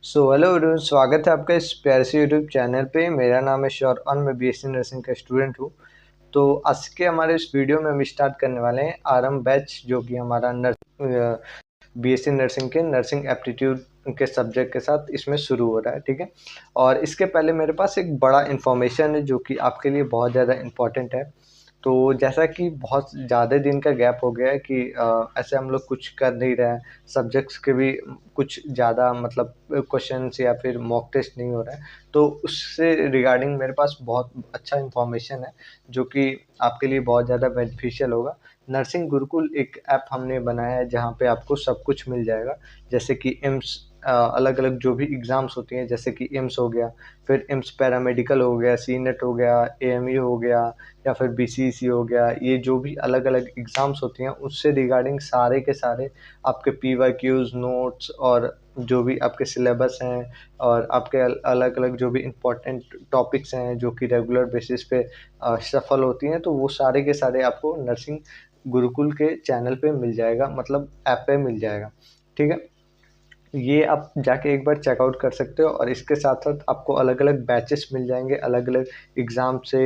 Hello everyone, स्वागत है आपका इस प्यारे से यूट्यूब चैनल पे। मेरा नाम है श्योर मैं बीएससी नर्सिंग का स्टूडेंट हूँ। तो आज के हमारे इस वीडियो में हम स्टार्ट करने वाले हैं आरएम बैच, जो कि हमारा बीएससी नर्सिंग के नर्सिंग एप्टीट्यूड के सब्जेक्ट के साथ इसमें शुरू हो रहा है। ठीक है, और इसके पहले मेरे पास एक बड़ा इन्फॉर्मेशन है जो कि आपके लिए बहुत ज़्यादा इम्पोर्टेंट है। तो जैसा कि बहुत ज़्यादा दिन का गैप हो गया है कि ऐसे हम लोग कुछ कर नहीं रहे हैं, सब्जेक्ट्स के भी कुछ ज़्यादा मतलब क्वेश्चंस या फिर मॉक टेस्ट नहीं हो रहा है। तो उससे रिगार्डिंग मेरे पास बहुत अच्छा इन्फॉर्मेशन है जो कि आपके लिए बहुत ज़्यादा बेनिफिशियल होगा। नर्सिंग गुरुकुल एक ऐप हमने बनाया है जहाँ पे आपको सब कुछ मिल जाएगा, जैसे कि एम्स अलग अलग जो भी एग्ज़ाम्स होती हैं, जैसे कि एम्स हो गया, फिर एम्स पैरामेडिकल हो गया, सी नेट हो गया, एएमई हो गया, या फिर बीसीईसी हो गया। ये जो भी अलग अलग एग्ज़ाम्स होती हैं उससे रिगार्डिंग सारे के सारे आपके पीवाईक्यूज़, नोट्स और जो भी आपके सिलेबस हैं और आपके अलग अलग जो भी इम्पोर्टेंट टॉपिक्स हैं जो कि रेगुलर बेसिस पे सफल होती हैं, तो वो सारे के सारे आपको नर्सिंग गुरुकुल के चैनल पे मिल जाएगा, मतलब ऐप पे मिल जाएगा। ठीक है, ये आप जाके एक बार चेकआउट कर सकते हो। और इसके साथ-साथ आपको अलग-अलग बैचेस मिल जाएँगे, अलग-अलग एग्ज़ाम से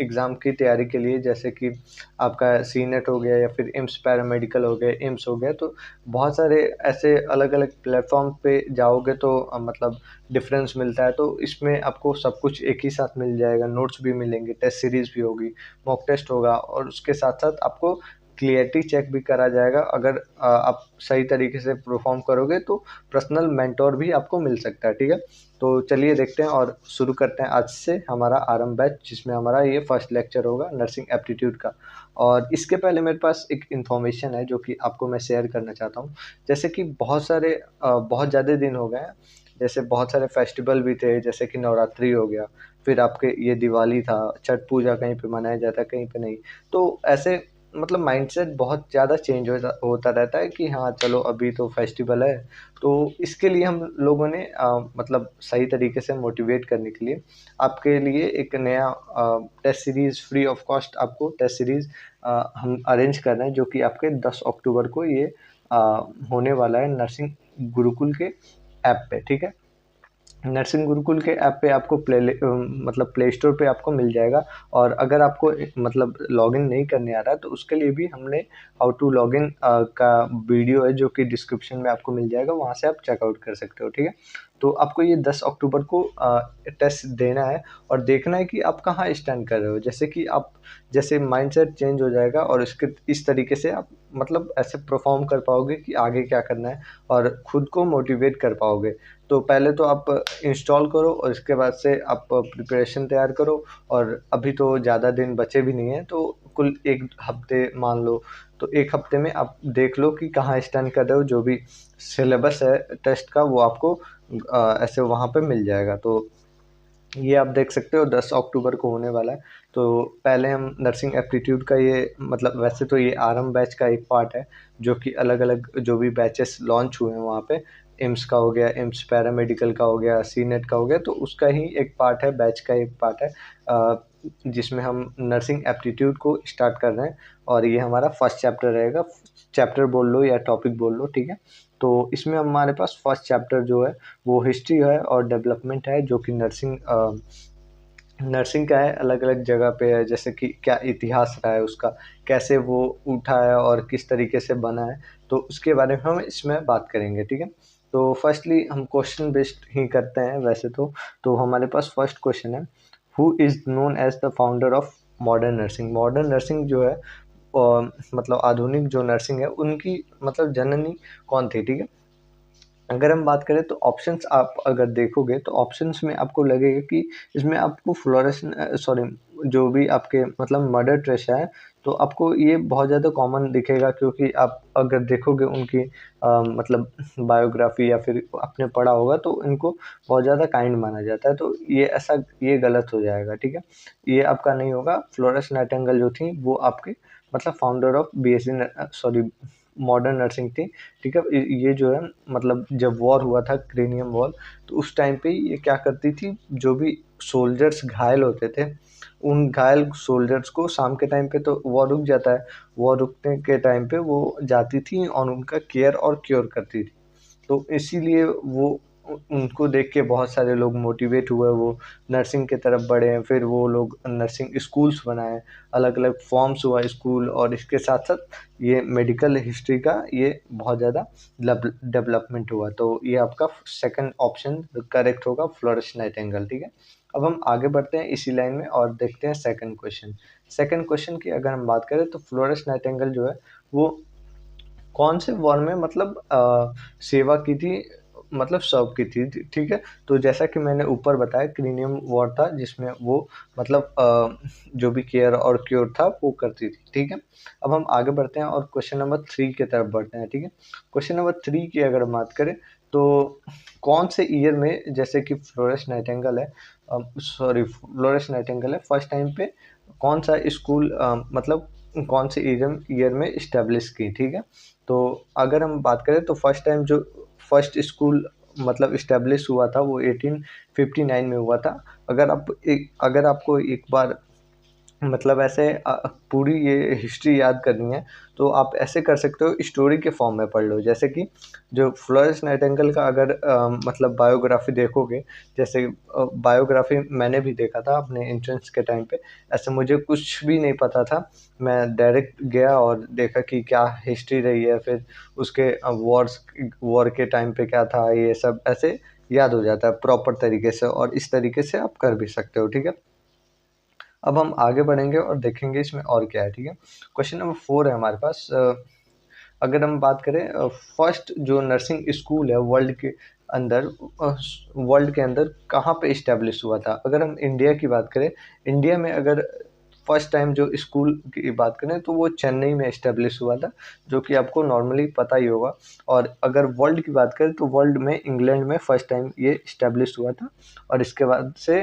एग्ज़ाम की तैयारी के लिए, जैसे कि आपका सीनेट हो गया या फिर एम्स पैरामेडिकल हो गया, एम्स हो गया। तो बहुत सारे ऐसे अलग-अलग प्लेटफ़ॉर्म पे जाओगे तो मतलब डिफ़रेंस मिलता है। तो इसमें आपको सब कुछ एक ही साथ मिल जाएगा, नोट्स भी मिलेंगे, टेस्ट सीरीज़ भी होगी, मॉक टेस्ट होगा और उसके साथ-साथ आपको क्लियरिटी चेक भी करा जाएगा। अगर आप सही तरीके से परफ़ॉर्म करोगे तो पर्सनल मेंटर भी आपको मिल सकता है। ठीक है, तो चलिए देखते हैं और शुरू करते हैं आज से हमारा आरंभ बैच, जिसमें हमारा ये फर्स्ट लेक्चर होगा नर्सिंग एप्टीट्यूड का। और इसके पहले मेरे पास एक इन्फॉर्मेशन है जो कि आपको मैं शेयर करना चाहता हूँ। जैसे कि बहुत ज़्यादा दिन हो गए हैं, जैसे बहुत सारे फेस्टिवल भी थे, जैसे कि नवरात्रि हो गया, फिर आपके ये दिवाली था, छठ पूजा कहीं पे मनाया जाता है, कहीं पे नहीं। तो ऐसे मतलब माइंडसेट बहुत ज़्यादा चेंज होता रहता है कि हाँ चलो अभी तो फेस्टिवल है। तो इसके लिए हम लोगों ने मतलब सही तरीके से मोटिवेट करने के लिए आपके लिए एक नया test series free of cost आपको टेस्ट सीरीज़ हम अरेंज कर रहे हैं, जो कि आपके 10 अक्टूबर को ये अ, होने वाला है नर्सिंग गुरुकुल के ऐप पे। ठीक है, नर्सिंग गुरुकुल के ऐप पे आपको मतलब प्ले स्टोर पे आपको मिल जाएगा। और अगर आपको मतलब लॉगिन नहीं करने आ रहा है तो उसके लिए भी हमने हाउ टू लॉगिन का वीडियो है जो कि डिस्क्रिप्शन में आपको मिल जाएगा, वहाँ से आप चेकआउट कर सकते हो। ठीक है, तो आपको ये 10 अक्टूबर को टेस्ट देना है और देखना है कि आप कहाँ स्टैंड कर रहे हो। जैसे कि आप जैसे माइंडसेट चेंज हो जाएगा और इसके इस तरीके से आप मतलब ऐसे परफॉर्म कर पाओगे कि आगे क्या करना है और खुद को मोटिवेट कर पाओगे। तो पहले तो आप इंस्टॉल करो और इसके बाद से आप प्रिपरेशन तैयार करो। और अभी तो ज़्यादा दिन बचे भी नहीं हैं, तो कुल 1 हफ़्ते मान लो, तो 1 हफ़्ते में आप देख लो कि कहाँ स्टैंड कर रहे हो। जो भी सिलेबस है टेस्ट का वो आपको ऐसे वहाँ पे मिल जाएगा। तो ये आप देख सकते हो 10 अक्टूबर को होने वाला है। तो पहले हम नर्सिंग एप्टीट्यूड का ये मतलब वैसे तो ये आरंभ बैच का एक पार्ट है, जो कि अलग-अलग जो भी बैचेस लॉन्च हुए हैं वहाँ पे, एम्स का हो गया, एम्स पैरामेडिकल का हो गया, सीनेट का हो गया, तो उसका ही एक पार्ट है, बैच का एक पार्ट है जिसमें हम नर्सिंग एप्टीट्यूड को स्टार्ट कर रहे हैं। और ये हमारा फर्स्ट चैप्टर रहेगा, चैप्टर बोल लो या टॉपिक बोल लो। ठीक है, तो इसमें हमारे पास फर्स्ट चैप्टर जो है वो हिस्ट्री है और डेवलपमेंट है, जो कि नर्सिंग का है, अलग-अलग जगह पे है, जैसे कि क्या इतिहास रहा है उसका, कैसे वो उठा है और किस तरीके से बना है, तो उसके बारे में हम इसमें बात करेंगे। ठीक है, तो फर्स्टली हम क्वेश्चन बेस्ड ही करते हैं वैसे तो हमारे पास फर्स्ट क्वेश्चन है, who is known as the founder of modern nursing. Modern nursing जो है मतलब आधुनिक जो नर्सिंग है उनकी मतलब जननी कौन थी। ठीक है, अगर हम बात करें तो ऑप्शंस आप अगर देखोगे तो ऑप्शंस में आपको लगेगा कि इसमें आपको सॉरी, जो भी आपके मतलब मदर टेरेसा है, तो आपको ये बहुत ज़्यादा कॉमन दिखेगा, क्योंकि आप अगर देखोगे उनकी मतलब बायोग्राफी या फिर आपने पढ़ा होगा तो इनको बहुत ज़्यादा काइंड माना जाता है। तो ये गलत हो जाएगा। ठीक है, ये आपका नहीं होगा। फ्लोरेंस नाइटिंगेल जो थी वो आपके मतलब founder of sorry modern nursing थी। ठीक है, ये जो है मतलब जब वॉर हुआ था, क्रेनियम वॉर, तो उस टाइम पे ये क्या करती थी, जो भी सोल्जर्स घायल होते थे उन घायल सोल्जर्स को शाम के टाइम पे तो वॉर रुक जाता है, वॉर रुकने के टाइम पे वो जाती थी और उनका केयर और क्योर करती थी। तो इसीलिए वो उनको देख के बहुत सारे लोग मोटिवेट हुए, वो नर्सिंग की तरफ बढ़े, फिर वो लोग नर्सिंग स्कूल्स बनाए, अलग अलग फॉर्म्स हुआ स्कूल, और इसके साथ साथ ये मेडिकल हिस्ट्री का ये बहुत ज़्यादा डेवलपमेंट हुआ। तो ये आपका सेकंड ऑप्शन करेक्ट होगा, फ्लोरेंस नाइटिंगेल। ठीक है, अब हम आगे बढ़ते हैं इसी लाइन में और देखते हैं सेकंड क्वेश्चन। सेकंड क्वेश्चन की अगर हम बात करें तो फ्लोरेंस नाइटिंगेल जो है वो कौन से वॉर में मतलब सेवा की थी, मतलब सर्व की थी। ठीक है, तो जैसा कि मैंने ऊपर बताया क्रीनियम वॉर था जिसमें वो मतलब जो भी केयर और क्योर था वो करती थी। ठीक है, अब हम आगे बढ़ते हैं और क्वेश्चन नंबर 3 की तरफ बढ़ते हैं। ठीक है, क्वेश्चन नंबर 3 की अगर बात करें तो कौन से ईयर में, जैसे कि फ्लोरेंस नाइटिंगेल है, फ्लोरेंस नाइटिंगेल है फर्स्ट टाइम पे कौन सा स्कूल मतलब कौन से ईयर में इस्टेब्लिश की। ठीक है, तो अगर हम बात करें तो फर्स्ट टाइम जो फर्स्ट स्कूल मतलब इस्टेब्लिश हुआ था वो 1859 में हुआ था। अगर आपको एक बार मतलब ऐसे पूरी ये हिस्ट्री याद करनी है तो आप ऐसे कर सकते हो, स्टोरी के फॉर्म में पढ़ लो। जैसे कि जो फ्लोरेंस नाइटिंगेल का अगर मतलब बायोग्राफी देखोगे, जैसे बायोग्राफी मैंने भी देखा था अपने एंट्रेंस के टाइम पे, ऐसे मुझे कुछ भी नहीं पता था, मैं डायरेक्ट गया और देखा कि क्या हिस्ट्री रही है, फिर उसके वॉर के टाइम पे क्या था, ये सब ऐसे याद हो जाता है प्रॉपर तरीके से, और इस तरीके से आप कर भी सकते हो। ठीक है, अब हम आगे बढ़ेंगे और देखेंगे इसमें और क्या है। ठीक है, क्वेश्चन नंबर 4 है हमारे पास। अगर हम बात करें फर्स्ट जो नर्सिंग स्कूल है वर्ल्ड के अंदर कहाँ पे इस्टेब्लिश हुआ था। अगर हम इंडिया की बात करें, इंडिया में अगर फर्स्ट टाइम जो स्कूल की बात करें तो वो चेन्नई में इस्टेब्लिश हुआ था, जो कि आपको नॉर्मली पता ही होगा। और अगर वर्ल्ड की बात करें तो वर्ल्ड में इंग्लैंड में फर्स्ट टाइम ये इस्टेब्लिश हुआ था, और इसके बाद से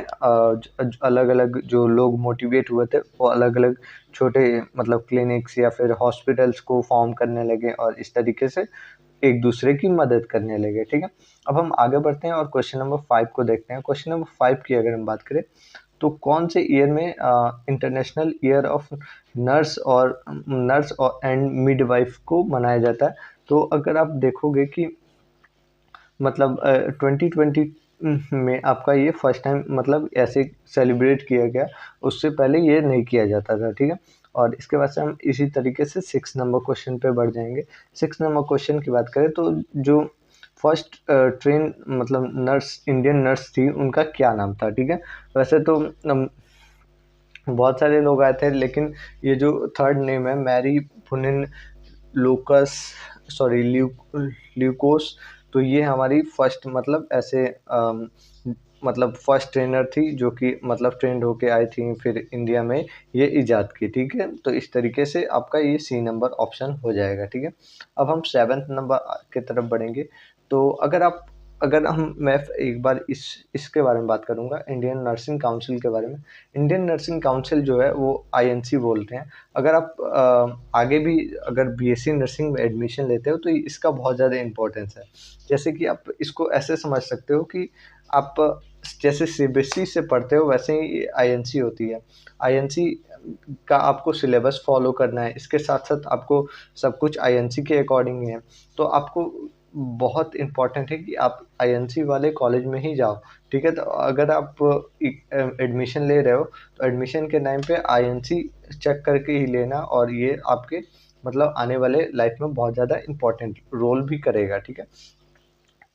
अलग अलग जो लोग मोटिवेट हुए थे वो अलग अलग छोटे मतलब क्लिनिक्स या फिर हॉस्पिटल्स को फॉर्म करने लगे, और इस तरीके से एक दूसरे की मदद करने लगे। ठीक है, अब हम आगे बढ़ते हैं और क्वेश्चन नंबर 5 को देखते हैं। क्वेश्चन नंबर 5 की अगर हम बात करें तो कौन से ईयर में इंटरनेशनल ईयर ऑफ नर्स और एंड मिडवाइफ को मनाया जाता है। तो अगर आप देखोगे कि मतलब 2020 में आपका ये फर्स्ट टाइम मतलब ऐसे सेलिब्रेट किया गया, उससे पहले ये नहीं किया जाता था। ठीक है, और इसके बाद से हम इसी तरीके से 6 नंबर क्वेश्चन पे बढ़ जाएंगे। 6 नंबर क्वेश्चन की बात करें तो जो फर्स्ट ट्रेन मतलब इंडियन नर्स थी उनका क्या नाम था। ठीक है, वैसे तो बहुत सारे लोग आए थे, लेकिन ये जो थर्ड नेम है मैरी पुनिन लूकस ल्यूकोस, तो ये हमारी फर्स्ट मतलब ऐसे मतलब फर्स्ट ट्रेनर थी जो कि मतलब ट्रेंड होके आई थी, फिर इंडिया में ये इजाद की। ठीक है, तो इस तरीके से आपका ये सी नंबर ऑप्शन हो जाएगा। ठीक है, अब हम 7th नंबर की तरफ बढ़ेंगे। तो अगर हम मैं एक बार इसके बारे में बात करूंगा, इंडियन नर्सिंग काउंसिल के बारे में। इंडियन नर्सिंग काउंसिल जो है वो आईएनसी बोलते हैं। अगर आप आगे भी अगर बीएससी नर्सिंग में एडमिशन लेते हो तो इसका बहुत ज़्यादा इम्पोर्टेंस है। जैसे कि आप इसको ऐसे समझ सकते हो कि आप जैसे सीबीएसई से पढ़ते हो वैसे ही आईएनसी होती है। आईएनसी का आपको सिलेबस फॉलो करना है, इसके साथ साथ आपको सब कुछ आईएनसी के अकॉर्डिंग है। तो आपको बहुत इम्पोर्टेंट है कि आप आईएनसी वाले कॉलेज में ही जाओ। ठीक है, तो अगर आप एडमिशन ले रहे हो तो एडमिशन के टाइम पे आईएनसी चेक करके ही लेना, और ये आपके मतलब आने वाले लाइफ में बहुत ज़्यादा इम्पोर्टेंट रोल भी करेगा। ठीक है,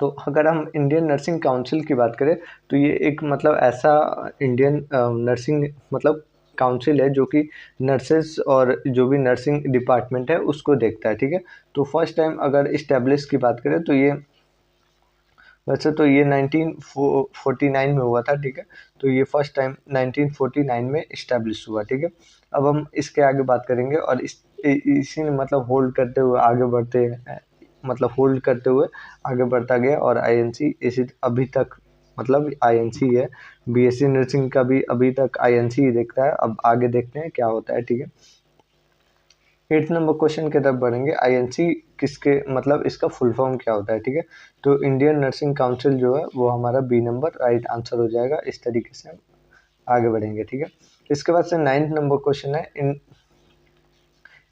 तो अगर हम इंडियन नर्सिंग काउंसिल की बात करें तो ये एक मतलब ऐसा इंडियन नर्सिंग मतलब काउंसिल है जो कि नर्सेस और जो भी नर्सिंग डिपार्टमेंट है उसको देखता है। ठीक है, तो फर्स्ट टाइम अगर इस्टेब्लिश की बात करें तो ये वैसे तो ये 1949 में हुआ था। ठीक है, तो ये फर्स्ट टाइम 1949 में इस्टेब्लिश हुआ। ठीक है, अब हम इसके आगे बात करेंगे और इसी ने मतलब होल्ड करते हुए आगे बढ़ते मतलब होल्ड करते हुए आगे बढ़ता गया, और आईएनसी इसी अभी तक मतलब आईएनसी है। बीएससी नर्सिंग का भी अभी तक आईएनसी ही देखता है। अब आगे देखते हैं क्या होता है। ठीक है, 8 नंबर क्वेश्चन की तरफ बढ़ेंगे। आईएनसी किसके मतलब इसका फुल फॉर्म क्या होता है। ठीक है, तो इंडियन नर्सिंग काउंसिल जो है वो हमारा बी नंबर राइट आंसर हो जाएगा। इस तरीके से हम आगे बढ़ेंगे। ठीक है, इसके बाद से 9th नंबर क्वेश्चन है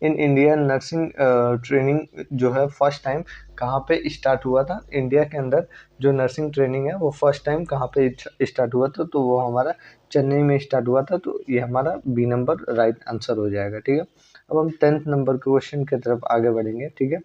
इन इंडिया नर्सिंग ट्रेनिंग जो है फर्स्ट टाइम कहाँ पे स्टार्ट हुआ था, इंडिया के अंदर जो नर्सिंग ट्रेनिंग है वो फर्स्ट टाइम कहाँ पे स्टार्ट हुआ था, तो वो हमारा चेन्नई में स्टार्ट हुआ था। तो ये हमारा बी नंबर राइट आंसर हो जाएगा। ठीक है, अब हम 10th नंबर के क्वेश्चन की तरफ आगे बढ़ेंगे। ठीक है,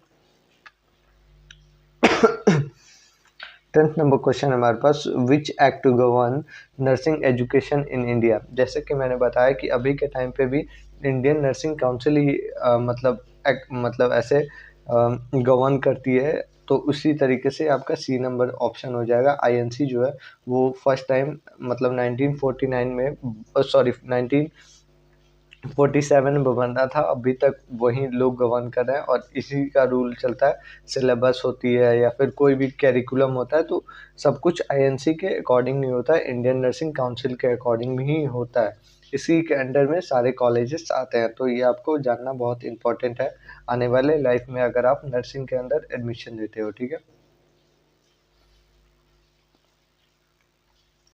10th नंबर क्वेश्चन हमारे पास, which act govern nursing education in India. जैसे कि मैंने बताया कि अभी के टाइम पे भी इंडियन नर्सिंग काउंसिल ही मतलब ऐसे गवर्न करती है। तो उसी तरीके से आपका सी नंबर ऑप्शन हो जाएगा। आईएनसी जो है वो फर्स्ट टाइम मतलब 1949 में, सॉरी 1947 में बना था। अभी तक वही लोग गवर्न कर रहे हैं और इसी का रूल चलता है। सिलेबस होती है या फिर कोई भी कैरिकुलम होता है तो सब कुछ आईएनसी के अकॉर्डिंग नहीं होता है, इंडियन नर्सिंग काउंसिल के अकॉर्डिंग ही होता है। इसी के अंडर में सारे कॉलेजेस आते हैं। तो ये आपको जानना बहुत इंपॉर्टेंट है आने वाले लाइफ में अगर आप नर्सिंग के अंदर एडमिशन लेते हो। ठीक है,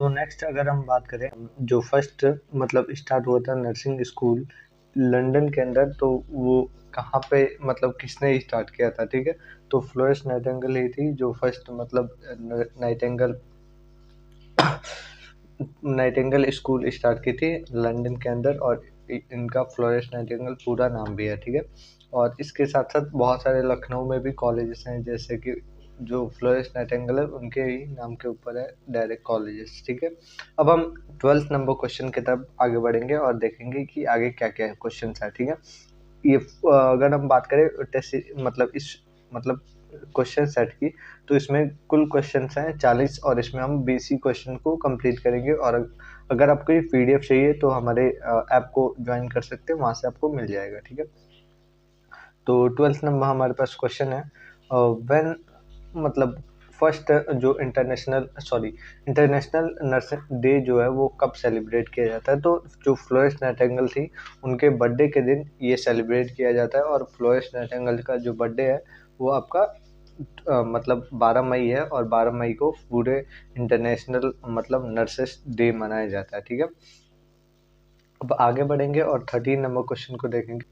तो नेक्स्ट अगर हम बात करें, जो फर्स्ट मतलब स्टार्ट हुआ था नर्सिंग स्कूल लंदन के अंदर, तो वो कहाँ पे मतलब किसने स्टार्ट किया था। ठीक है, तो फ्लोरेंस नाइटिंगेल ही थी जो फर्स्ट मतलब नाइटिंगेल नाइटिंगेल स्कूल स्टार्ट की थी लंदन के अंदर, और इनका फ्लोरेंस नाइटिंगेल पूरा नाम भी है। ठीक है, और इसके साथ साथ बहुत सारे लखनऊ में भी कॉलेजेस हैं, जैसे कि जो फ्लोरेंस नाइटिंगेल है उनके ही नाम के ऊपर है डायरेक्ट कॉलेजेस। ठीक है, अब हम 12th नंबर क्वेश्चन की तरफ आगे बढ़ेंगे और देखेंगे कि आगे क्या क्या क्वेश्चन है। ठीक है, ये अगर हम बात करें टेस्ट मतलब इस मतलब क्वेश्चन सेट की, तो इसमें कुल क्वेश्चन हैं 40 और इसमें हम 20 क्वेश्चन को कंप्लीट करेंगे। और अगर आपको ये पीडीएफ चाहिए तो हमारे ऐप को ज्वाइन कर सकते हैं, वहाँ से आपको मिल जाएगा। ठीक है, तो 12th नंबर हमारे पास क्वेश्चन है, व्हेन मतलब फर्स्ट जो इंटरनेशनल नर्सिंग डे जो है वो कब सेलिब्रेट किया जाता है। तो जो फ्लोरेंस नाइटिंगेल थी उनके बर्थडे के दिन ये सेलिब्रेट किया जाता है। और फ्लोरेंस नाइटिंगेल का जो बर्थडे है वो आपका मतलब 12 मई है, और 12 मई को पूरे इंटरनेशनल मतलब नर्सेस डे मनाया जाता है। ठीक है, अब आगे बढ़ेंगे और 13 नंबर क्वेश्चन को देखेंगे।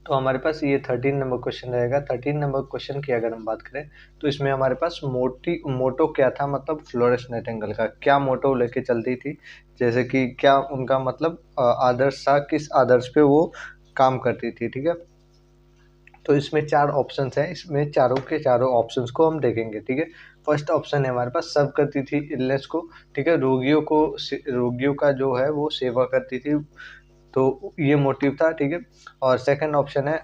तो हमारे पास ये 13 नंबर क्वेश्चन रहेगा। 13 नंबर क्वेश्चन की अगर हम बात करें तो इसमें हमारे पास मोटो क्या था, मतलब फ्लोरेंस नाइटिंगेल का क्या मोटो लेके चलती थी, जैसे कि क्या उनका मतलब आदर्श था, किस आदर्श पे वो काम करती थी। ठीक है, तो इसमें 4 ऑप्शंस हैं, इसमें चारों के चारों ऑप्शंस को हम देखेंगे। ठीक है, फर्स्ट ऑप्शन है हमारे पास, सर्व करती थी इलनेस को। ठीक है, रोगियों का जो है वो सेवा करती थी, तो ये मोटिव था। ठीक है, और सेकंड ऑप्शन है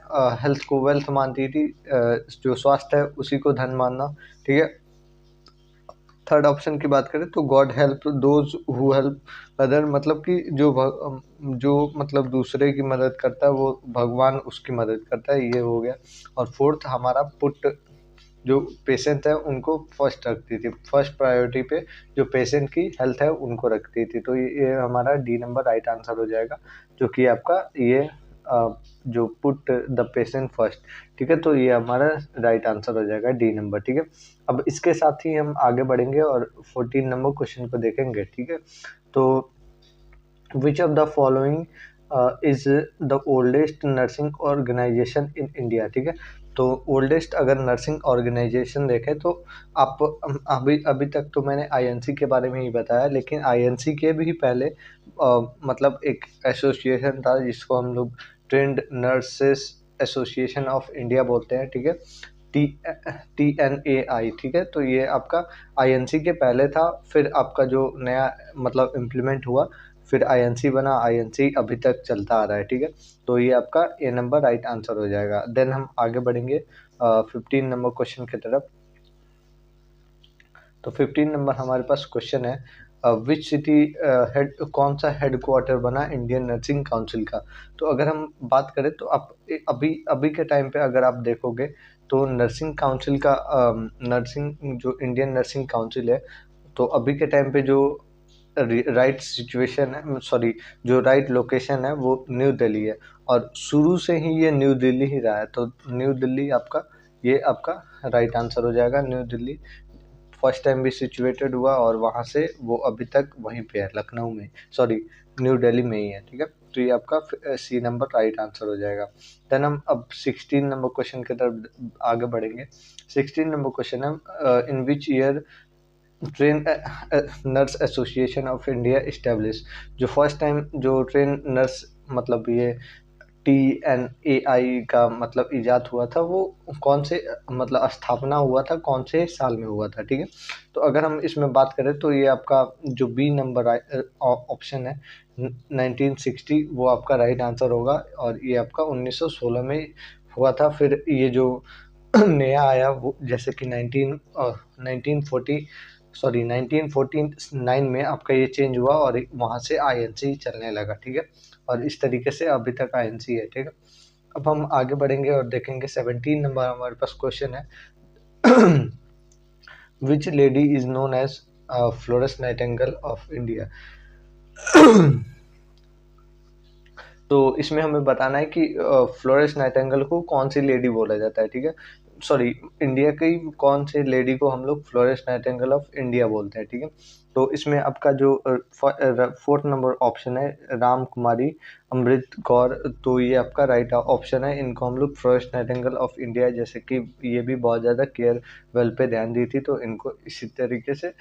हेल्थ को वेल्थ मानती थी, जो स्वास्थ्य है उसी को धन मानना। ठीक है, थर्ड ऑप्शन की बात करें तो God help those who help other, मतलब कि जो मतलब दूसरे की मदद करता है वो भगवान उसकी मदद करता है, ये हो गया। और फोर्थ हमारा पुट, जो पेशेंट है उनको फर्स्ट रखती थी, फर्स्ट प्रायोरिटी पे जो पेशेंट की हेल्थ है उनको रखती थी। तो ये हमारा डी नंबर राइट आंसर हो जाएगा, जो कि आपका ये जो पुट द पेशेंट फर्स्ट। ठीक है, तो ये हमारा राइट आंसर हो जाएगा डी नंबर। ठीक है, अब इसके साथ ही हम आगे बढ़ेंगे और 14 नंबर क्वेश्चन को देखेंगे। ठीक है, तो which of the following is the oldest nursing organisation in India. ठीक है, तो ओल्डेस्ट अगर नर्सिंग ऑर्गेनाइजेशन देखें तो आप अभी अभी तक तो मैंने आईएनसी के बारे में ही बताया, लेकिन आईएनसी के भी पहले मतलब एक एसोसिएशन था जिसको हम लोग trend nurses association of India बोलते हैं। ठीक है, टी TNAI। ठीक है, तो ये आपका आईएनसी के पहले था, फिर आपका जो नया मतलब इम्प्लीमेंट हुआ, फिर आईएनसी बना, आईएनसी अभी तक चलता आ रहा है। ठीक है, तो ये आपका ए नंबर राइट आंसर हो जाएगा। देन हम आगे बढ़ेंगे 15 नंबर क्वेश्चन की तरफ। तो 15 नंबर हमारे पास क्वेश्चन है, विच सिटी हेड कौन सा हेड क्वार्टर बना इंडियन नर्सिंग काउंसिल का। तो अगर हम बात करें तो आप अभी अभी के टाइम पे अगर आप देखोगे तो नर्सिंग काउंसिल का नर्सिंग जो इंडियन नर्सिंग काउंसिल है, तो अभी के टाइम पे जो राइट सिचुएशन है, सॉरी जो राइट लोकेशन है वो न्यू दिल्ली है, और शुरू से ही ये न्यू दिल्ली ही रहा है। तो न्यू दिल्ली आपका ये आपका राइट आंसर हो जाएगा। न्यू दिल्ली फर्स्ट टाइम भी सिचुएटेड हुआ और वहाँ से वो अभी तक वहीं पे है, लखनऊ में, सॉरी न्यू दिल्ली में ही है। ठीक है, तो ये आपका सी नंबर राइट आंसर हो जाएगा। देन हम अब 16 नंबर क्वेश्चन की तरफ आगे बढ़ेंगे। 16 नंबर क्वेश्चन है, in which year train nurse association of India establish, जो फर्स्ट टाइम जो ट्रेन नर्स मतलब ये TNAI का मतलब इजाद हुआ था, वो कौन से मतलब स्थापना हुआ था, कौन से साल में हुआ था, ठीक है। तो अगर हम इसमें बात करें तो ये आपका जो बी नंबर ऑप्शन है 1960, वो आपका राइट आंसर होगा। और ये आपका 1916 में हुआ था। फिर ये जो नया आया वो जैसे कि 1949 में आपका ये चेंज हुआ और वहाँ से INC चलने लगा, ठीक है। और इस तरीके से अभी तक INC है, ठीक है। अब हम आगे बढ़ेंगे और देखेंगे 17 नंबर हमारे पास क्वेश्चन है। Which lady is known as Florence Nightingale of India. तो इसमें हमें बताना है कि फ्लोरेंस नाइटिंगेल को कौन सी लेडी बोला जाता है, ठीक है। सॉरी, इंडिया की कौन सी लेडी को हम लोग फ्लोरेंस नाइटिंगेल ऑफ इंडिया बोलते हैं, ठीक है। तो इसमें आपका जो 4th नंबर ऑप्शन है राम कुमारी अमृत कौर, तो ये आपका राइट ऑप्शन है। इनको हम लोग फ्लोरेंस नाइटिंगेल ऑफ इंडिया, जैसे कि ये भी बहुत ज़्यादा केयर वेल पे ध्यान दी थी, तो इनको इसी तरीके से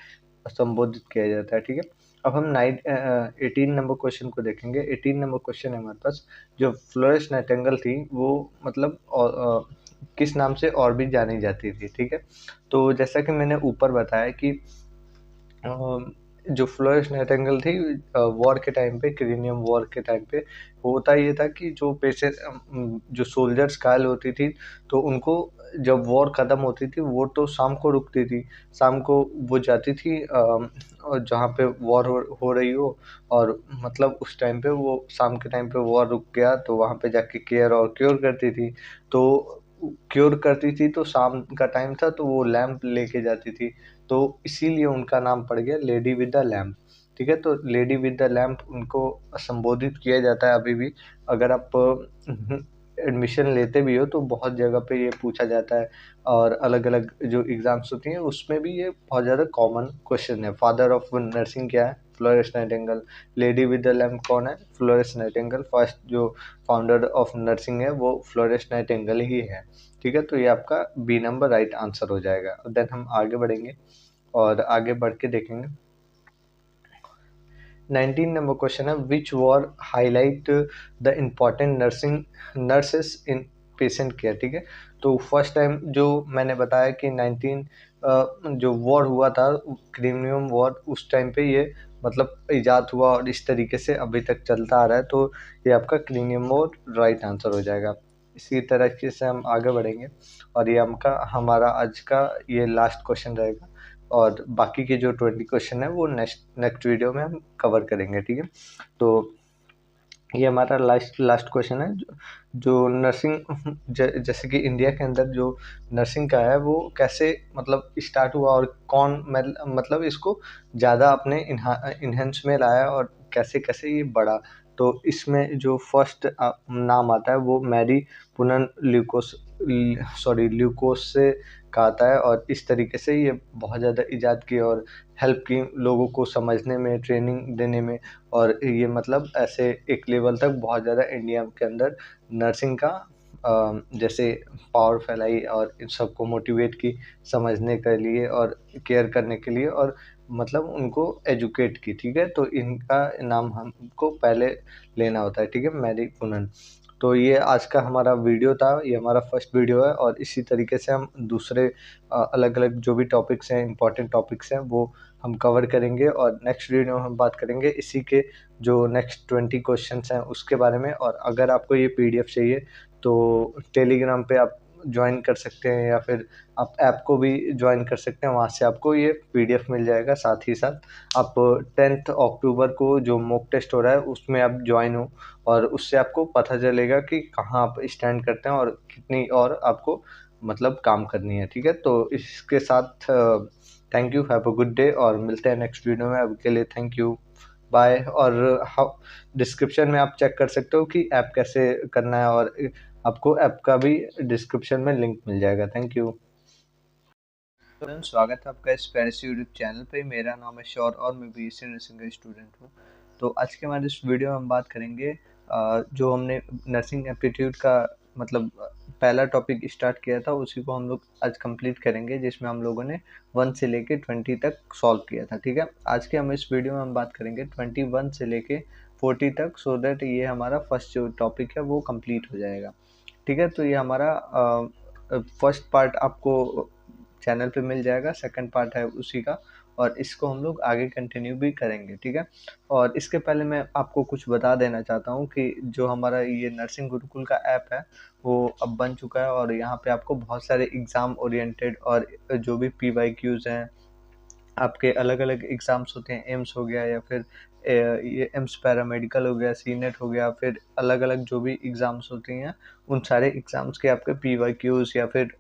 संबोधित किया जाता है, ठीक है। अब हम 18 नंबर क्वेश्चन को देखेंगे। 18 नंबर क्वेश्चन है हमारे पास, जो फ्लोरेंस नाइटिंगेल थी वो मतलब किस नाम से और भी जानी जाती थी, ठीक है। तो जैसा कि मैंने ऊपर बताया कि जो फ्लोरेंस नाइटिंगेल थी वॉर के टाइम पे, क्रिमियन वॉर के टाइम पे होता ये था कि जो पेशेंट जो सोल्जर्स घायल होती थी, तो उनको जब वॉर ख़त्म होती थी वो तो शाम को रुकती थी। शाम को वो जाती थी और जहाँ पे वॉर हो रही हो, और मतलब उस टाइम पे वो शाम के टाइम पे वॉर रुक गया तो वहाँ पे जाके केयर और क्योर करती थी। तो क्योर करती थी तो शाम का टाइम था तो वो लैंप लेके जाती थी, तो इसीलिए उनका नाम पड़ गया लेडी विद द लैम्प, ठीक है। तो लेडी विद द लैम्प उनको संबोधित किया जाता है अभी भी। अगर आप एडमिशन लेते भी हो तो बहुत जगह पे ये पूछा जाता है, और अलग अलग जो एग्जाम्स होती हैं उसमें भी ये बहुत ज़्यादा कॉमन क्वेश्चन है। फादर ऑफ नर्सिंग क्या है? Florence Nightingale. Lady with the lamp कौन है? Florence Nightingale. फर्स्ट जो फाउंडर ऑफ नर्सिंग है वो फ्लोरेंस नाइटिंगेल ही है, ठीक है। तो ये आपका बी नंबर राइट आंसर हो जाएगा। देन हम आगे बढ़ेंगे और आगे बढ़ के देखेंगे। 19 नंबर क्वेश्चन है, which war highlight the important nurses in patient care, ठीक है। तो फर्स्ट टाइम जो मैंने बताया कि 19 जो वॉर हुआ था क्रिमियन वॉर, उस टाइम पे ये मतलब इजाद हुआ और इस तरीके से अभी तक चलता आ रहा है, तो ये आपका क्रिमियन वॉर राइट आंसर हो जाएगा। इसी तरीके से हम आगे बढ़ेंगे और ये हमारा आज का ये लास्ट क्वेश्चन रहेगा, और बाकी के जो 20 क्वेश्चन है वो नेक्स्ट वीडियो में हम कवर करेंगे, ठीक है। तो ये हमारा लास्ट क्वेश्चन है, जो नर्सिंग जैसे कि इंडिया के अंदर जो नर्सिंग का है वो कैसे मतलब स्टार्ट हुआ, और कौन मतलब इसको ज़्यादा अपने इन्हेंस में लाया, और कैसे कैसे ये बढ़ा। तो इसमें जो फर्स्ट नाम आता है वो मैरी पुनन ल्यूकोस से का आता है, और इस तरीके से ये बहुत ज़्यादा इजाद की और हेल्प की लोगों को समझने में, ट्रेनिंग देने में, और ये मतलब ऐसे एक लेवल तक बहुत ज़्यादा इंडिया के अंदर नर्सिंग का जैसे पावर फैलाई और इन सबको मोटिवेट की समझने के लिए और केयर करने के लिए, और मतलब उनको एजुकेट की, ठीक है। तो इनका नाम हमको पहले लेना होता है, ठीक है, मैरी पुनन। तो ये आज का हमारा वीडियो था, ये हमारा फर्स्ट वीडियो है, और इसी तरीके से हम दूसरे अलग अलग जो भी टॉपिक्स हैं, इंपॉर्टेंट टॉपिक्स हैं, वो हम कवर करेंगे, और नेक्स्ट वीडियो में हम बात करेंगे इसी के जो नेक्स्ट 20 क्वेश्चंस हैं उसके बारे में। और अगर आपको ये PDF चाहिए तो टेलीग्राम पे आप ज्वाइन कर सकते हैं, या फिर आप ऐप को भी ज्वाइन कर सकते हैं, वहाँ से आपको ये PDF मिल जाएगा। साथ ही साथ आप 10th अक्टूबर को जो मॉक टेस्ट हो रहा है उसमें आप ज्वाइन हो, और उससे आपको पता चलेगा कि कहाँ आप स्टैंड करते हैं और कितनी और आपको मतलब काम करनी है, ठीक है। तो इसके साथ thank you, have a good day, और मिलते हैं नेक्स्ट वीडियो में। अभी के लिए थैंक यू, बाय। और डिस्क्रिप्शन में आप चेक कर सकते हो कि ऐप कैसे करना है, और आपको ऐप का भी डिस्क्रिप्शन में लिंक मिल जाएगा। थैंक यू फ्रेंड्स, स्वागत है आपका इस पेरिस यूट्यूब चैनल पे। मेरा नाम है शौर और मैं BSc नर्सिंग का स्टूडेंट हूँ। तो आज के हमारे इस वीडियो में हम बात करेंगे जो हमने नर्सिंग एप्टीट्यूड का मतलब पहला टॉपिक स्टार्ट किया था उसी को हम लोग आज कंप्लीट करेंगे, जिसमें हम लोगों ने 1 से लेके 20 तक सॉल्व किया था। ठीक है, आज के हम इस वीडियो में हम बात करेंगे 21 से लेके 40 तक, सो दैट ये हमारा फर्स्ट जो टॉपिक है वो कंप्लीट हो जाएगा। ठीक है, तो ये हमारा फर्स्ट पार्ट आपको चैनल पे मिल जाएगा, सेकंड पार्ट है उसी का, और इसको हम लोग आगे कंटिन्यू भी करेंगे। ठीक है, और इसके पहले मैं आपको कुछ बता देना चाहता हूँ कि जो हमारा ये नर्सिंग गुरुकुल का ऐप है वो अब बन चुका है, और यहाँ पे आपको बहुत सारे एग्ज़ाम ओरिएंटेड और जो भी PYQs हैं, आपके अलग-अलग एग्ज़ाम्स होते हैं, एम्स हो गया या फिर ये एम्स पैरामेडिकल हो गया, सीनेट हो गया, फिर अलग-अलग जो भी एग्ज़ाम्स होती हैं, उन सारे एग्ज़ाम्स के आपके PYQs या फिर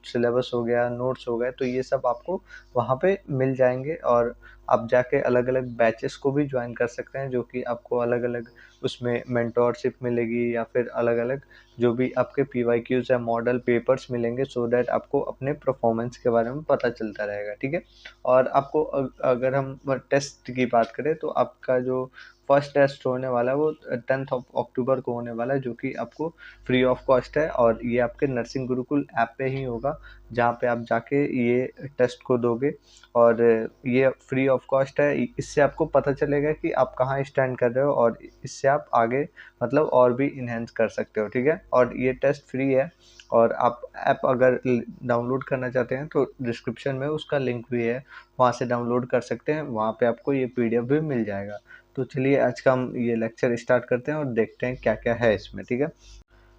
सिलेबस हो गया, नोट्स हो गए, तो ये सब आपको वहाँ पे मिल जाएँगे, और आप जाके अलग-अलग बैचेस को भी जॉइन कर सकते हैं, जो कि आपको अलग-अलग उसमें मेंटोरशिप मिलेगी या फिर अलग-अलग जो भी आपके PYQs या मॉडल पेपर्स मिलेंगे, सो दैट आपको अपने परफॉर्मेंस के बारे में पता चलता रहेगा। ठीक है? और आपको अगर हम टेस्ट की बात करें तो आपका जो फर्स्ट टेस्ट होने वाला है वो 10th ऑफ अक्टूबर को होने वाला है, जो कि आपको फ्री ऑफ कॉस्ट है, और ये आपके नर्सिंग गुरुकुल ऐप पे ही होगा, जहाँ पे आप जाके ये टेस्ट को दोगे, और ये फ्री ऑफ कॉस्ट है। इससे आपको पता चलेगा कि आप कहाँ स्टैंड कर रहे हो, और इससे आप आगे मतलब और भी इन्हेंस कर सकते हो। ठीक है, और ये टेस्ट फ्री है, और आप ऐप अगर डाउनलोड करना चाहते हैं तो डिस्क्रिप्शन में उसका लिंक भी है, वहाँ से डाउनलोड कर सकते हैं, वहाँ पे आपको ये PDF भी मिल जाएगा। तो चलिए आज का हम ये लेक्चर स्टार्ट करते हैं और देखते हैं क्या क्या है इसमें। ठीक है,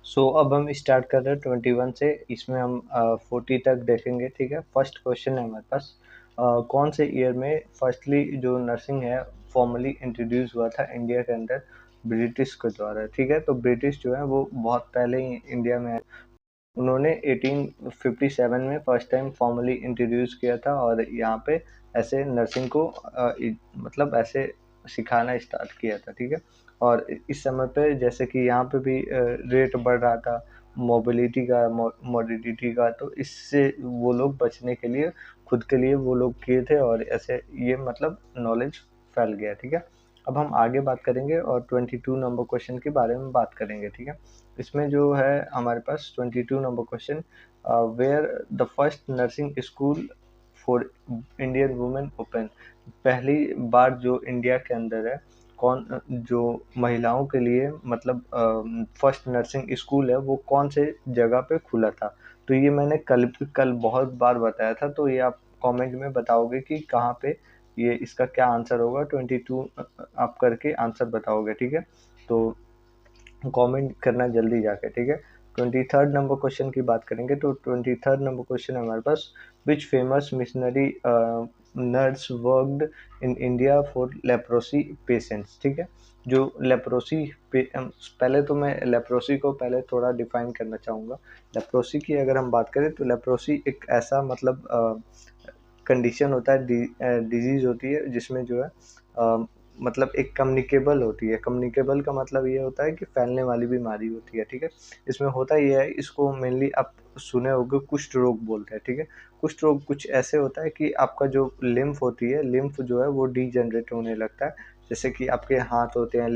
सो अब हम स्टार्ट कर रहे हैं 21 से, इसमें हम 40 तक देखेंगे। ठीक है, फर्स्ट क्वेश्चन है हमारे पास, कौन से ईयर में फर्स्टली जो नर्सिंग है फॉर्मली इंट्रोड्यूस हुआ था इंडिया के अंदर ब्रिटिश के द्वारा। ठीक है, तो ब्रिटिश जो है वो बहुत पहले ही इंडिया में, उन्होंने 1857 में फर्स्ट टाइम फॉर्मली इंट्रोड्यूस किया था, और यहाँ पे ऐसे नर्सिंग को मतलब ऐसे सिखाना स्टार्ट किया था। ठीक है, और इस समय पे जैसे कि यहाँ पे भी रेट बढ़ रहा था मोबिलिटी का, मोडिलिटी का, तो इससे वो लोग बचने के लिए खुद के लिए वो लोग किए थे, और ऐसे ये मतलब नॉलेज फैल गया। ठीक है, अब हम आगे बात करेंगे और 22 नंबर क्वेश्चन के बारे में बात करेंगे। ठीक है, इसमें जो है हमारे पास 22 number question, where the first nursing school for Indian women open, पहली बार जो इंडिया के अंदर है कौन जो महिलाओं के लिए मतलब फर्स्ट नर्सिंग स्कूल है वो कौन से जगह पे खुला था। तो ये मैंने कल बहुत बार बताया था, तो ये आप कमेंट में बताओगे कि कहाँ पे ये इसका क्या आंसर होगा। 22 आप करके आंसर बताओगे। ठीक है, तो कमेंट करना जल्दी जाके। ठीक है, 23rd नंबर क्वेश्चन की बात करेंगे तो 23rd नंबर क्वेश्चन है हमारे पास, which famous missionary nurse worked in India for leprosy patients. ठीक है, जो लेप्रोसी पहले तो मैं लेप्रोसी को पहले थोड़ा डिफाइन करना चाहूँगा। लेप्रोसी की अगर हम बात करें तो लेप्रोसी एक ऐसा मतलब कंडीशन होता है, डिजीज़ होती है जिसमें जो है मतलब एक कम्युनिकेबल होती है। कम्युनिकेबल का मतलब ये होता है कि फैलने वाली बीमारी होती है। ठीक है, इसमें होता ये है, इसको मेनली आप सुने होंगे कुष्ठ रोग बोलते हैं। ठीक है, कुष्ठ रोग कुछ ऐसे होता है कि आपका जो लिम्फ होती है, लिम्फ जो है वो डीजनरेट होने लगता है। जैसे कि आपके हाथ होते हैं,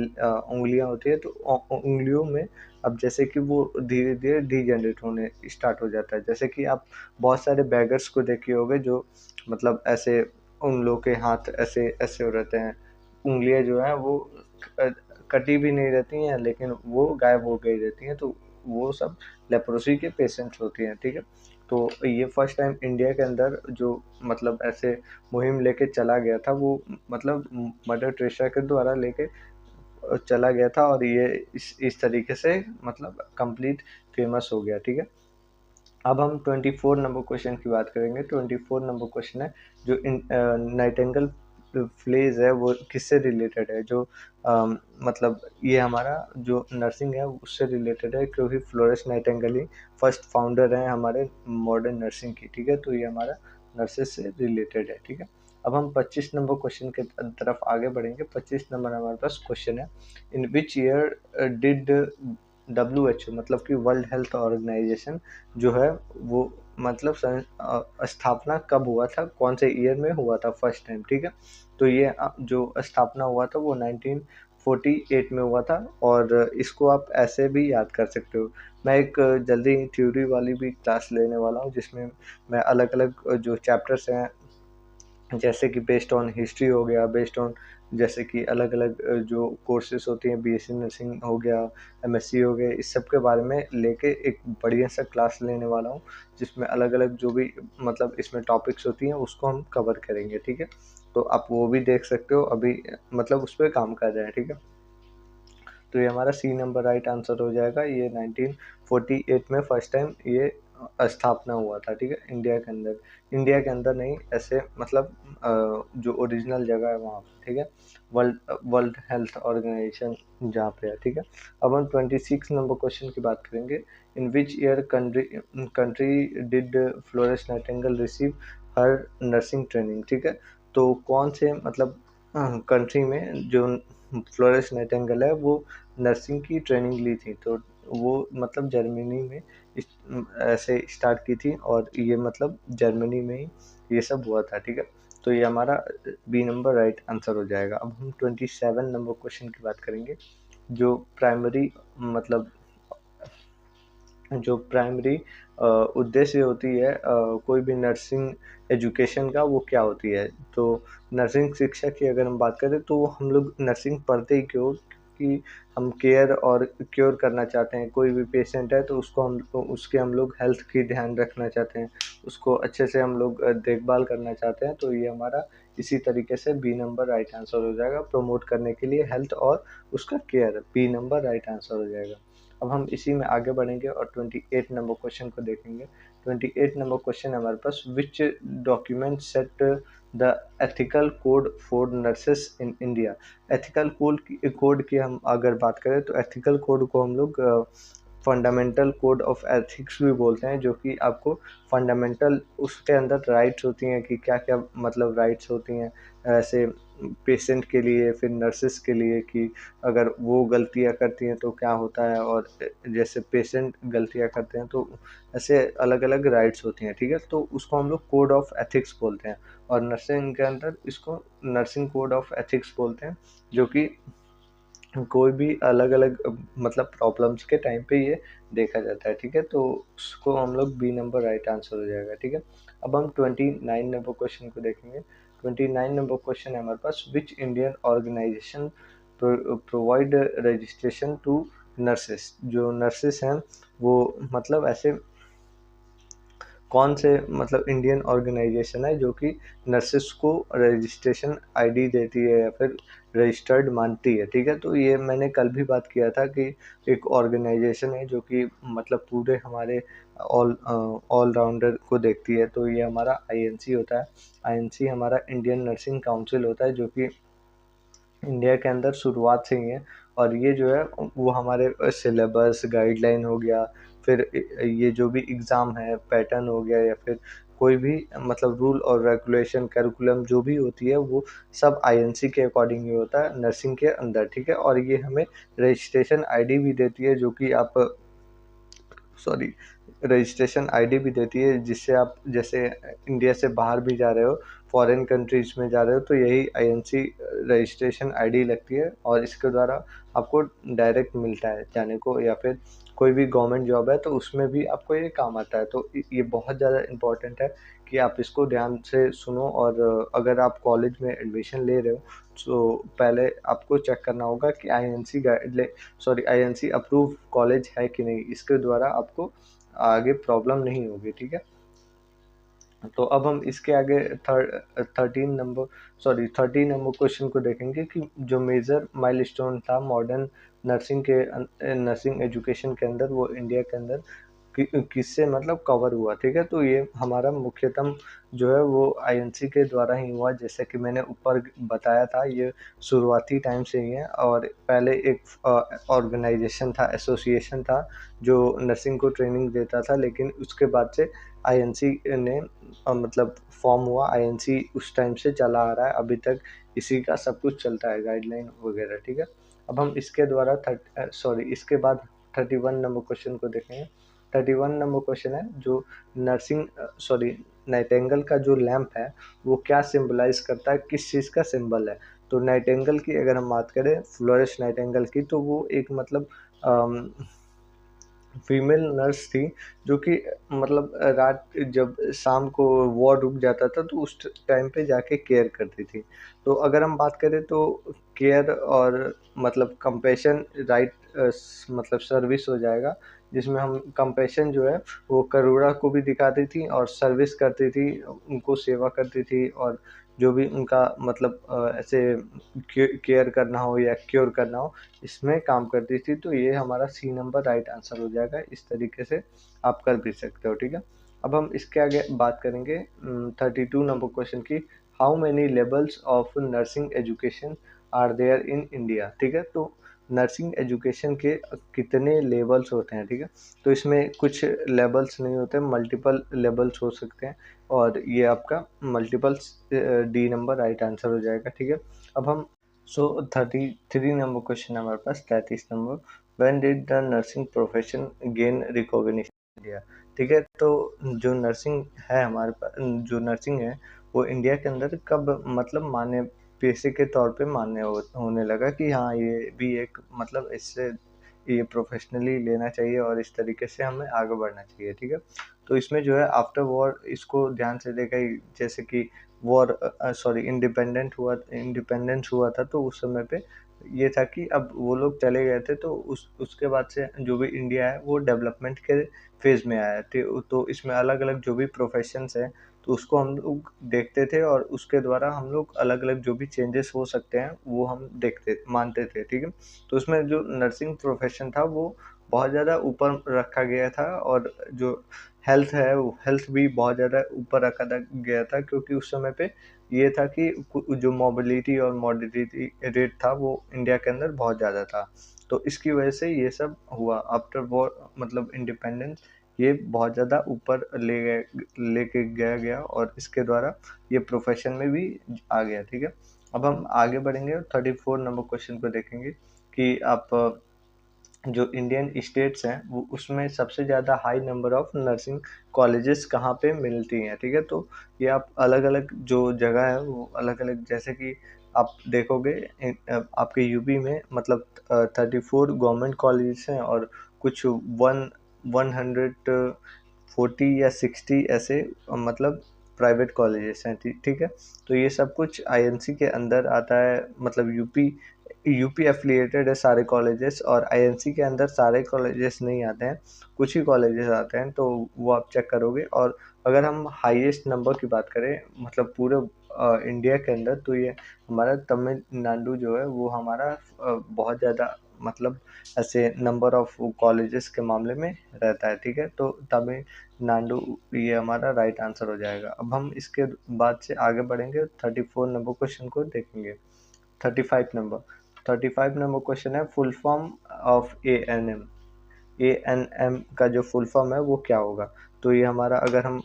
उंगलियां होती है, तो उंगलियों में अब जैसे कि वो धीरे धीरे डीजनरेट होने स्टार्ट हो जाता है। जैसे कि आप बहुत सारे बैगर्स को देखे होंगे जो मतलब ऐसे उन लोग के हाथ ऐसे ऐसे हो रहते हैं, उंगलियां जो है वो कटी भी नहीं रहती हैं, लेकिन वो गायब हो गई रहती हैं, तो वो सब लेप्रोसी के पेशेंट्स होती हैं। ठीक है, तो ये फर्स्ट टाइम इंडिया के अंदर जो मतलब ऐसे मुहिम लेके चला गया था, वो मतलब मदर टेरेसा के द्वारा लेके चला गया था, और ये इस तरीके से मतलब कंप्लीट फेमस हो गया। ठीक है, अब हम 24 नंबर क्वेश्चन की बात करेंगे। 24 नंबर क्वेश्चन है, जो नाइटिंगेल फ्लेज है वो किससे रिलेटेड है। जो मतलब ये हमारा जो नर्सिंग है उससे रिलेटेड है, क्योंकि फ्लोरेंस नाइटिंगेल ही फर्स्ट फाउंडर हैं हमारे मॉडर्न नर्सिंग की। ठीक है, तो ये हमारा नर्सेस से रिलेटेड है। ठीक है, अब हम 25 नंबर क्वेश्चन के तरफ आगे बढ़ेंगे। 25 नंबर हमारे पास क्वेश्चन है, in which year did WHO मतलब कि वर्ल्ड हेल्थ ऑर्गेनाइजेशन जो है वो मतलब स्थापना कब हुआ था, कौन से ईयर में हुआ था फर्स्ट टाइम। ठीक है, तो ये जो स्थापना हुआ था वो 1948 में हुआ था। और इसको आप ऐसे भी याद कर सकते हो। मैं एक जल्दी थ्योरी वाली भी क्लास लेने वाला हूँ, जिसमें मैं अलग अलग जो चैप्टर्स हैं, जैसे कि बेस्ड ऑन हिस्ट्री हो गया, बेस्ड ऑन जैसे कि अलग अलग जो कोर्सेज होती हैं, बीएससी नर्सिंग हो गया, एमएससी हो गया, इस सब के बारे में लेके एक बढ़िया सा क्लास लेने वाला हूँ, जिसमें अलग अलग जो भी मतलब इसमें टॉपिक्स होती हैं उसको हम कवर करेंगे। ठीक है, तो आप वो भी देख सकते हो, अभी मतलब उस पर काम कर रहे हैं। ठीक है, तो ये हमारा सी नंबर राइट आंसर हो जाएगा। ये 1948 में फर्स्ट टाइम ये स्थापना हुआ था। ठीक है, इंडिया के अंदर, इंडिया के अंदर नहीं, ऐसे मतलब जो ओरिजिनल जगह है वहाँ पे। ठीक है, वर्ल्ड वर्ल्ड हेल्थ ऑर्गेनाइजेशन जहाँ पे है। ठीक है, अब हम 26 नंबर क्वेश्चन की बात करेंगे। In which year country did Florence Nightingale receive her nursing training. ठीक है, तो कौन से मतलब कंट्री में जो फ्लोरेंस नाइटिंगेल है वो नर्सिंग की ट्रेनिंग ली थी, तो वो मतलब जर्मनी में ऐसे स्टार्ट की थी, और ये मतलब जर्मनी में ही ये सब हुआ था। ठीक है, तो ये हमारा बी नंबर राइट आंसर हो जाएगा। अब हम 27 नंबर क्वेश्चन की बात करेंगे। जो प्राइमरी मतलब जो प्राइमरी उद्देश्य होती है कोई भी नर्सिंग एजुकेशन का, वो क्या होती है। तो नर्सिंग शिक्षा की अगर हम बात करें तो हम लोग नर्सिंग पढ़ते ही क्यों, कि हम केयर और क्योर करना चाहते हैं। कोई भी पेशेंट है तो उसको हम उसके हम लोग हेल्थ की ध्यान रखना चाहते हैं, उसको अच्छे से हम लोग देखभाल करना चाहते हैं। तो ये हमारा इसी तरीके से बी नंबर राइट आंसर हो जाएगा। प्रमोट करने के लिए हेल्थ और उसका care, B number right answer हो जाएगा। अब हम इसी में आगे बढ़ेंगे और 28 नंबर क्वेश्चन को देखेंगे। 28 नंबर क्वेश्चन हमारे पास, which document set the ethical code for nurses in India. Ethical code की हम अगर बात करें तो एथिकल कोड को हम लोग फंडामेंटल कोड ऑफ एथिक्स भी बोलते हैं, जो कि आपको फंडामेंटल उसके अंदर राइट्स होती हैं कि क्या क्या मतलब राइट्स होती हैं ऐसे पेशेंट के लिए, फिर नर्सेस के लिए, कि अगर वो गलतियां करती हैं तो क्या होता है, और जैसे पेशेंट गलतियां करते हैं तो ऐसे अलग अलग राइट्स होती हैं। ठीक है, तो उसको हम लोग कोड ऑफ एथिक्स बोलते हैं, और नर्सिंग के अंदर इसको नर्सिंग कोड ऑफ एथिक्स बोलते हैं, जो कि कोई भी अलग अलग मतलब प्रॉब्लम्स के टाइम पे ये देखा जाता है। ठीक है, तो उसको हम लोग बी नंबर राइट आंसर हो जाएगा। ठीक है, अब हम 29 नंबर क्वेश्चन को देखेंगे। 29 नंबर क्वेश्चन है हमारे पास, which Indian organisation provide registration to nurses. जो नर्सेस हैं वो मतलब ऐसे कौन से मतलब इंडियन ऑर्गेनाइजेशन है जो कि नर्सेस को रजिस्ट्रेशन आईडी देती है या फिर रजिस्टर्ड मानती है। ठीक है, तो ये मैंने कल भी बात किया था कि एक ऑर्गेनाइजेशन है जो कि मतलब पूरे हमारे ऑल राउंडर को देखती है। तो ये हमारा आईएनसी होता है। आईएनसी हमारा इंडियन नर्सिंग काउंसिल होता है, जो कि इंडिया के अंदर शुरुआत से ही है। और ये जो है वो हमारे सिलेबस गाइडलाइन हो गया, फिर ये जो भी एग्ज़ाम है पैटर्न हो गया, या फिर कोई भी मतलब रूल और रेगुलेशन करिकुलम जो भी होती है, वो सब आईएनसी के अकॉर्डिंग ही होता है नर्सिंग के अंदर। ठीक है, और ये हमें रजिस्ट्रेशन आईडी भी देती है, जो कि आप सॉरी रजिस्ट्रेशन आईडी भी देती है, जिससे आप जैसे इंडिया से बाहर भी जा रहे हो, फॉरेन कंट्रीज में जा रहे हो, तो यही आईएनसी रजिस्ट्रेशन आईडी लगती है, और इसके द्वारा आपको डायरेक्ट मिलता है जाने को। या फिर कोई भी गवर्नमेंट जॉब है तो उसमें भी आपको ये काम आता है। तो ये बहुत ज़्यादा इम्पोर्टेंट है कि आप इसको ध्यान से सुनो। और अगर आप कॉलेज में एडमिशन ले रहे हो तो पहले आपको चेक करना होगा कि आईएनसी अप्रूव कॉलेज है कि नहीं, इसके द्वारा आपको आगे प्रॉब्लम नहीं होगी। ठीक है, तो अब हम इसके आगे 30 नंबर क्वेश्चन को देखेंगे कि जो मेजर माइलस्टोन था मॉडर्न नर्सिंग एजुकेशन के अंदर, वो इंडिया के अंदर किससे मतलब कवर हुआ। ठीक है, तो ये हमारा मुख्यतम जो है वो आईएनसी के द्वारा ही हुआ। जैसे कि मैंने ऊपर बताया था, ये शुरुआती टाइम से ही है, और पहले एक ऑर्गेनाइजेशन था, एसोसिएशन था, जो नर्सिंग को ट्रेनिंग देता था। लेकिन उसके बाद से आईएनसी ने मतलब फॉर्म हुआ। आईएनसी उस टाइम से चला आ रहा है अभी तक, इसी का सब कुछ चलता है, गाइडलाइन वगैरह। ठीक है, अब हम इसके द्वारा इसके बाद 31 नंबर क्वेश्चन को देखेंगे। 31 नंबर क्वेश्चन है, जो नाइटिंगेल का जो लैंप है वो क्या सिंबलाइज करता है, किस चीज़ का सिंबल है। तो नाइटिंगेल की अगर हम बात करें, फ्लोरेंस नाइटिंगेल की, तो वो एक मतलब फीमेल नर्स थी जो कि मतलब रात जब शाम को वॉर रुक जाता था तो उस टाइम पे जाके केयर करती थी। तो अगर हम बात करें तो केयर और मतलब कंपैशन राइट मतलब सर्विस हो जाएगा, जिसमें हम कंपैशन जो है वो करुणा को भी दिखाती थी और सर्विस करती थी, उनको सेवा करती थी, और जो भी उनका मतलब ऐसे केयर करना हो या क्योर करना हो, इसमें काम करती थी। तो ये हमारा सी नंबर राइट आंसर हो जाएगा। इस तरीके से आप कर भी सकते हो, ठीक है। अब हम इसके आगे बात करेंगे 32 नंबर क्वेश्चन की। How many levels of nursing education are there in India, ठीक है। तो नर्सिंग एजुकेशन के कितने लेवल्स होते हैं, ठीक है। तो इसमें कुछ लेवल्स नहीं होते, मल्टीपल लेवल्स हो सकते हैं, और ये आपका multiples D number right answer हो जाएगा, ठीक है। अब हम 33 नंबर क्वेश्चन है हमारे पास, 33 number. When did the nursing profession gain recognition in India, ठीक है। तो जो नर्सिंग है हमारे पास, जो नर्सिंग है वो इंडिया के अंदर कब मतलब मान्य पेशे के तौर पे मान्य होने लगा कि हाँ ये भी एक मतलब इससे ये प्रोफेशनली लेना चाहिए और इस तरीके से हमें आगे बढ़ना चाहिए, ठीक है। तो इसमें जो है आफ्टर वॉर इसको ध्यान से देखा, जैसे कि वॉर सॉरी इंडिपेंडेंस हुआ था, तो उस समय पे ये था कि अब वो लोग चले गए थे, तो उसके बाद से जो भी इंडिया है वो डेवलपमेंट के फेज़ में आया थे। तो इसमें अलग-अलग जो भी प्रोफ़ेशंस हैं, तो उसको हम लोग देखते थे, और उसके द्वारा हम लोग अलग-अलग जो भी चेंजेस हो सकते हैं वो हम मानते थे, ठीक है। तो उसमें जो नर्सिंग प्रोफ़ेशन था वो बहुत ज़्यादा ऊपर रखा गया था, और जो हेल्थ है वो हेल्थ भी बहुत ज़्यादा ऊपर रखा गया था, क्योंकि उस समय पे ये था कि जो मोबिलिटी और मॉर्बिडिटी रेट था वो इंडिया के अंदर बहुत ज़्यादा था। तो इसकी वजह से ये सब हुआ आफ्टर वॉर, मतलब इंडिपेंडेंस ये बहुत ज़्यादा ऊपर लेके गया, और इसके द्वारा ये प्रोफेशन में भी आ गया, ठीक है। अब हम आगे बढ़ेंगे, 34 नंबर क्वेश्चन को देखेंगे कि आप जो इंडियन स्टेट्स हैं वो उसमें सबसे ज़्यादा high number of nursing colleges कहाँ पे मिलती हैं, ठीक है। तो ये आप अलग-अलग जो जगह है वो अलग-अलग, जैसे कि आप देखोगे आपके यूपी में मतलब 34 गवर्नमेंट कॉलेजेस हैं, और कुछ 140 या 60 ऐसे मतलब प्राइवेट कॉलेजेस हैं, ठीक है। तो ये सब कुछ आईएनसी के अंदर आता है, मतलब यूपी एफ़िलिएटेड है सारे कॉलेजेस, और आईएनसी के अंदर सारे कॉलेजेस नहीं आते हैं, कुछ ही कॉलेजेस आते हैं, तो वो आप चेक करोगे। और अगर हम हाईएस्ट नंबर की बात करें मतलब पूरे इंडिया के अंदर, तो ये हमारा तमिलनाडु जो है वो हमारा बहुत ज़्यादा मतलब ऐसे नंबर ऑफ कॉलेजेस के मामले में रहता है, ठीक है। तो तमिलनाडु ये हमारा राइट आंसर हो जाएगा। अब हम इसके बाद से आगे बढ़ेंगे, 34 नंबर क्वेश्चन को देखेंगे। 35 नंबर 35 नंबर क्वेश्चन है, full form of ANM. ANM का जो फुल फॉर्म है वो क्या होगा। तो ये हमारा, अगर हम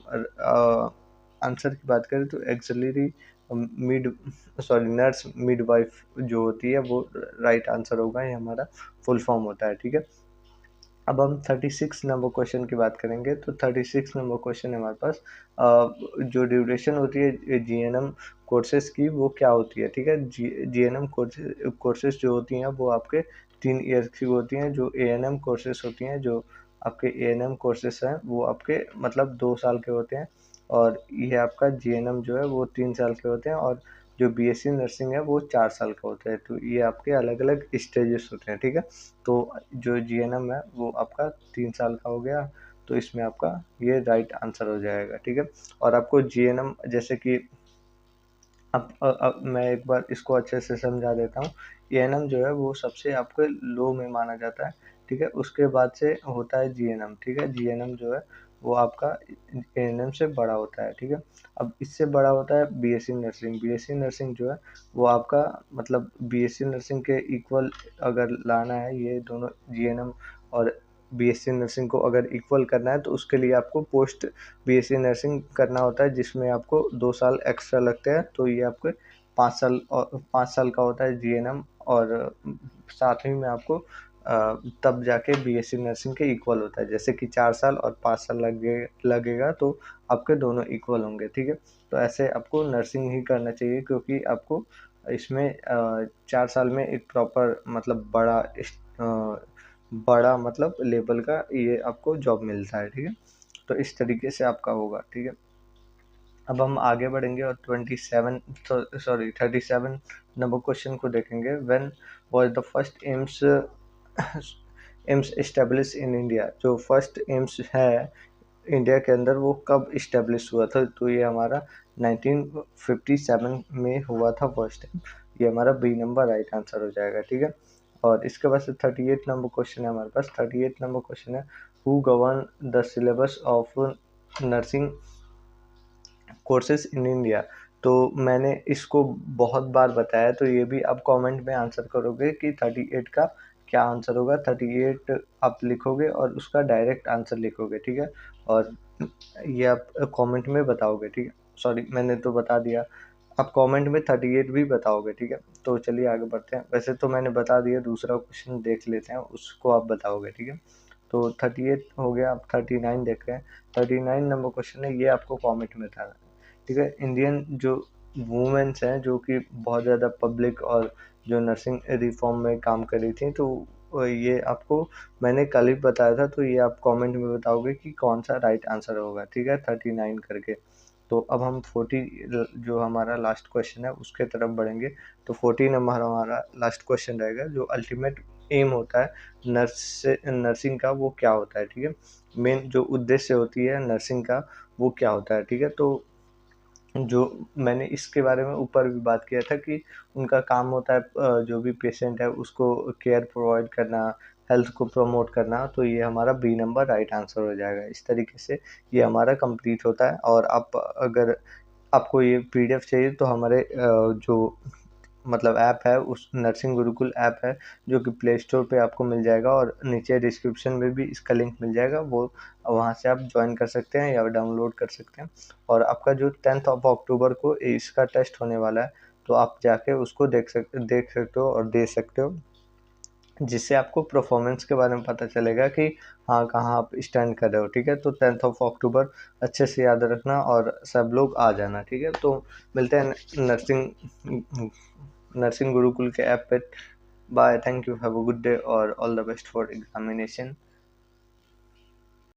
आंसर की बात करें तो axillary mid sorry nurse midwife जो होती है वो राइट आंसर होगा, ये हमारा फुल फॉर्म होता है, ठीक है। अब हम 36 नंबर क्वेश्चन की बात करेंगे, तो 36 नंबर क्वेश्चन है हमारे पास, जो ड्यूरेशन होती है जीएनएम कोर्सेज की वो क्या होती है, ठीक है। जीएनएम कोर्सेज जो होती हैं वो आपके 3 ईयर की होती हैं। जो एएनएम कोर्सेज होती हैं, जो आपके एएनएम कोर्सेज हैं वो आपके मतलब 2 साल के होते हैं, और ये आपका जीएनएम जो है वो 3 साल के होते हैं, और जो बीएससी नर्सिंग है वो 4 साल का होता है। तो ये आपके अलग-अलग स्टेजेस होते हैं, ठीक है। तो जो जीएनएम है वो आपका 3 साल का हो गया, तो इसमें आपका ये राइट आंसर हो जाएगा, ठीक है। और आपको जीएनएम जैसे कि अब मैं एक बार इसको अच्छे से समझा देता हूँ। एएनएम जो है वो सबसे आपके लो में माना जाता है, ठीक है। उसके बाद से होता है जीएनएम, ठीक है। जीएनएम जो है वो आपका एएनएम से बड़ा होता है, ठीक है। अब इससे बड़ा होता है बीएससी नर्सिंग। बीएससी नर्सिंग जो है वो आपका मतलब बीएससी नर्सिंग के इक्वल अगर लाना है, ये दोनों जीएनएम और बीएससी नर्सिंग को अगर इक्वल करना है, तो उसके लिए आपको पोस्ट बीएससी नर्सिंग करना होता है, जिसमें आपको 2 साल एक्स्ट्रा लगते हैं। तो ये आपके 5 साल का होता है जीएनएम, और साथ ही में आपको तब जाके बीएससी नर्सिंग के इक्वल होता है। जैसे कि 4 साल और 5 साल लगेगा तो आपके दोनों इक्वल होंगे, ठीक है। तो ऐसे आपको नर्सिंग ही करना चाहिए, क्योंकि आपको इसमें 4 साल में एक प्रॉपर मतलब बड़ा मतलब लेवल का ये आपको जॉब मिलता है, ठीक है। तो इस तरीके से आपका होगा, ठीक है। अब हम आगे बढ़ेंगे और 37 नंबर क्वेश्चन को देखेंगे। When was the first AIIMS establish in India. जो फर्स्ट एम्स है इंडिया के अंदर वो कब इस्टेब्लिश हुआ था? तो ये हमारा 1957 में हुआ था फर्स्ट टाइम। ये हमारा बी नंबर राइट आंसर हो जाएगा, ठीक है। और इसके बाद से 38 नंबर क्वेश्चन है हमारे पास। 38 नंबर क्वेश्चन है, who govern the syllabus of nursing courses in India. तो मैंने इसको बहुत बार बताया, तो ये भी आप कमेंट में आंसर करोगे कि 38 का क्या आंसर होगा। 38 आप लिखोगे और उसका डायरेक्ट आंसर लिखोगे, ठीक है। और ये आप कमेंट में बताओगे, ठीक है। सॉरी, मैंने तो बता दिया, आप कमेंट में 38 भी बताओगे, ठीक है। तो चलिए आगे बढ़ते हैं। वैसे तो मैंने बता दिया, दूसरा क्वेश्चन देख लेते हैं, उसको आप बताओगे, ठीक है। तो 38 हो गया, आप 39 देख रहे हैं। 39 नंबर क्वेश्चन है, ये आपको कमेंट में बताना है, ठीक है। इंडियन जो वुमेन्स हैं जो कि बहुत ज़्यादा पब्लिक और जो नर्सिंग रिफॉर्म में काम कर रही थी, तो ये आपको मैंने कल ही बताया था। तो ये आप कमेंट में बताओगे कि कौन सा राइट आंसर होगा, ठीक है, 39 करके। तो अब हम 40 जो हमारा लास्ट क्वेश्चन है उसके तरफ बढ़ेंगे। तो 40 नंबर हमारा लास्ट क्वेश्चन रहेगा। जो अल्टीमेट एम होता है नर्सिंग का, वो क्या होता है, ठीक है। मेन जो उद्देश्य होती है नर्सिंग का, वो क्या होता है, ठीक है। तो जो मैंने इसके बारे में ऊपर भी बात किया था कि उनका काम होता है जो भी पेशेंट है उसको केयर प्रोवाइड करना, हेल्थ को प्रमोट करना। तो ये हमारा बी नंबर राइट आंसर हो जाएगा। इस तरीके से ये हमारा कंप्लीट होता है। और आप अगर आपको ये पीडीएफ चाहिए तो हमारे जो मतलब ऐप है, उस नर्सिंग गुरुकुल ऐप है, जो कि प्ले स्टोर पे आपको मिल जाएगा और नीचे डिस्क्रिप्शन में भी इसका लिंक मिल जाएगा। वो वहाँ से आप ज्वाइन कर सकते हैं या डाउनलोड कर सकते हैं। और आपका जो 10 अक्टूबर को इसका टेस्ट होने वाला है, तो आप जाके उसको देख सकते हो और दे सकते हो, जिससे आपको परफॉर्मेंस के बारे में पता चलेगा कि हाँ, कहाँ आप स्टैंड कर रहे हो, ठीक है। तो 10 अक्टूबर अच्छे से याद रखना और सब लोग आ जाना, ठीक है। तो मिलते हैं नर्सिंग गुरुकुल के ऐप पे। Bye, thank you, have a good day और all the best for examination.